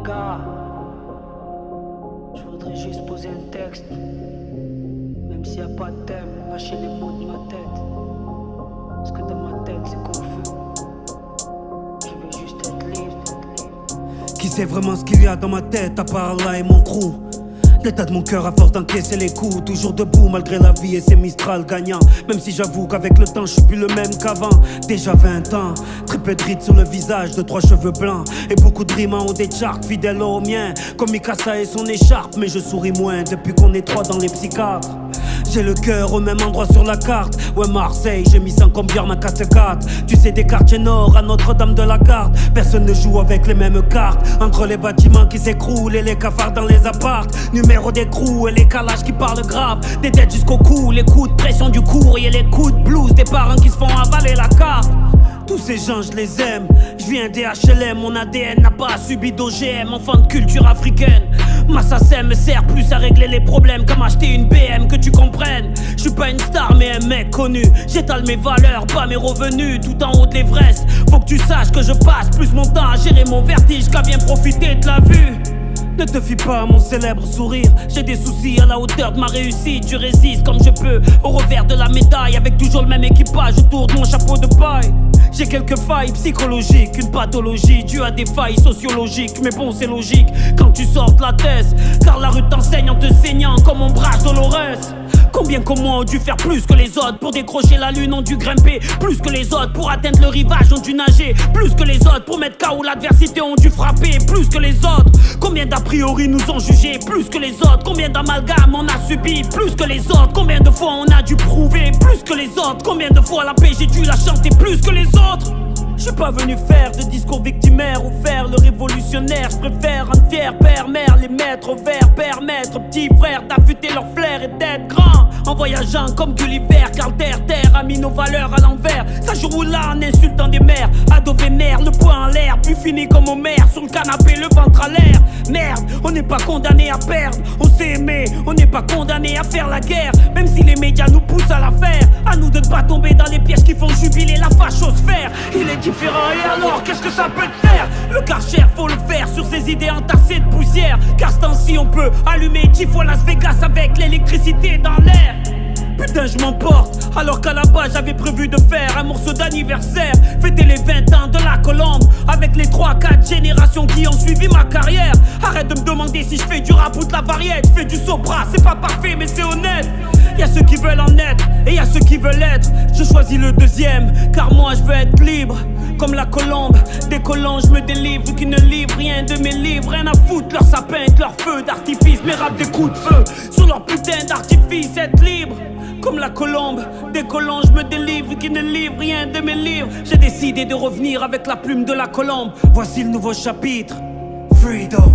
gars, je voudrais juste poser un texte. Même s'il n'y a pas de thème, lâcher les mots de ma tête. Parce que dans ma tête c'est confus. Je veux juste être libre. Qui sait vraiment ce qu'il y a dans ma tête à part Allah et mon crew? L'état de mon cœur à force d'encaisser les coups. Toujours debout malgré la vie et ses Mistral gagnants. Même si j'avoue qu'avec le temps je suis plus le même qu'avant. Déjà 20 ans, très peu de rides sur le visage, de 3 cheveux blancs. Et beaucoup de rimes ont des charts fidèles aux miens. Comme Mikasa et son écharpe. Mais je souris moins depuis qu'on est 3 dans les psychiatres. J'ai le cœur au même endroit sur la carte. Ouais Marseille, j'ai mis 100 comme Björn à 4-4. Tu sais des quartiers nord à Notre-Dame de la Garde. Personne ne joue avec les mêmes cartes. Entre les bâtiments qui s'écroulent et les cafards dans les apparts. Numéro d'écrou et les calages qui parlent grave. Des têtes jusqu'au cou, les coups de pression du courrier, les coups de blues des parents qui se font avaler la carte. Tous ces gens je les aime. Je viens des HLM, mon ADN n'a pas subi d'OGM. Enfant de culture africaine. Ma SACEM me sert plus à régler les problèmes qu'à m'acheter une BM, que tu comprennes. Je suis pas une star mais un mec connu. J'étale mes valeurs, pas mes revenus. Tout en haut de l'Everest. Faut que tu saches que je passe plus mon temps à gérer mon vertige qu'à bien profiter de la vue. Ne te fie pas à mon célèbre sourire. J'ai des soucis à la hauteur de ma réussite. Je résiste comme je peux au revers de la médaille. Avec toujours le même équipage autour de mon chapeau de paille. J'ai quelques failles psychologiques, une pathologie due à des failles sociologiques. Mais bon c'est logique quand tu sors de la thèse. Car la rue t'enseigne en te saignant comme ombrage Dolores. Combien comme moi ont dû faire plus que les autres pour décrocher la lune, ont dû grimper plus que les autres pour atteindre le rivage, ont dû nager plus que les autres pour mettre KO l'adversité, ont dû frapper plus que les autres. Combien d'a priori nous ont jugés plus que les autres? Combien d'amalgames on a subi plus que les autres? Combien de fois on a dû prouver plus que les autres? Combien de fois la paix j'ai dû la chanter plus que les autres? Je suis pas venu faire de discours victimaire ou faire le révolutionnaire. Je préfère un fier père, mère, les mettre au vert, permettre aux petits frères d'affûter leur flair et d'être grand. En voyageant comme Gulliver, car terre a mis nos valeurs à l'envers. Ça je roule là en insultant des mères, ado vénère, le poing en l'air, puis fini comme Homer sur le canapé, le ventre à l'air. Merde, on n'est pas condamné à perdre, on s'est aimé, on n'est pas condamné à faire la guerre. Même si les médias nous poussent à la faire, à nous de ne pas tomber dans les pièges qui font jubiler la fachosphère. Il est différent et alors qu'est-ce que ça peut te faire? Le Karcher faut le faire sur ses idées entassées de poussière. Car ce temps-ci on peut allumer 10 fois Las Vegas avec l'électricité dans l'air. Putain je m'emporte, alors qu'à la base j'avais prévu de faire un morceau d'anniversaire. Fêter les 20 ans de la Colombe avec les 3-4 générations qui ont suivi ma carrière. Arrête de me demander si je fais du rap ou de la variété. Fais du Sopra, c'est pas parfait mais c'est honnête. Y'a ceux qui veulent en être et y'a ceux qui veulent être. Je choisis le deuxième car moi je veux être libre. Comme la colombe, décollant je me délivre. Qui ne livrent rien de mes livres. Rien à foutre leur sapin, leur feu d'artifice. Mes rap des coups de feu sur leur putain d'artifice. Être libre comme la colombe, décollant je me délivre. Qui ne livrent rien de mes livres. J'ai décidé de revenir avec la plume de la colombe. Voici le nouveau chapitre, Freedom.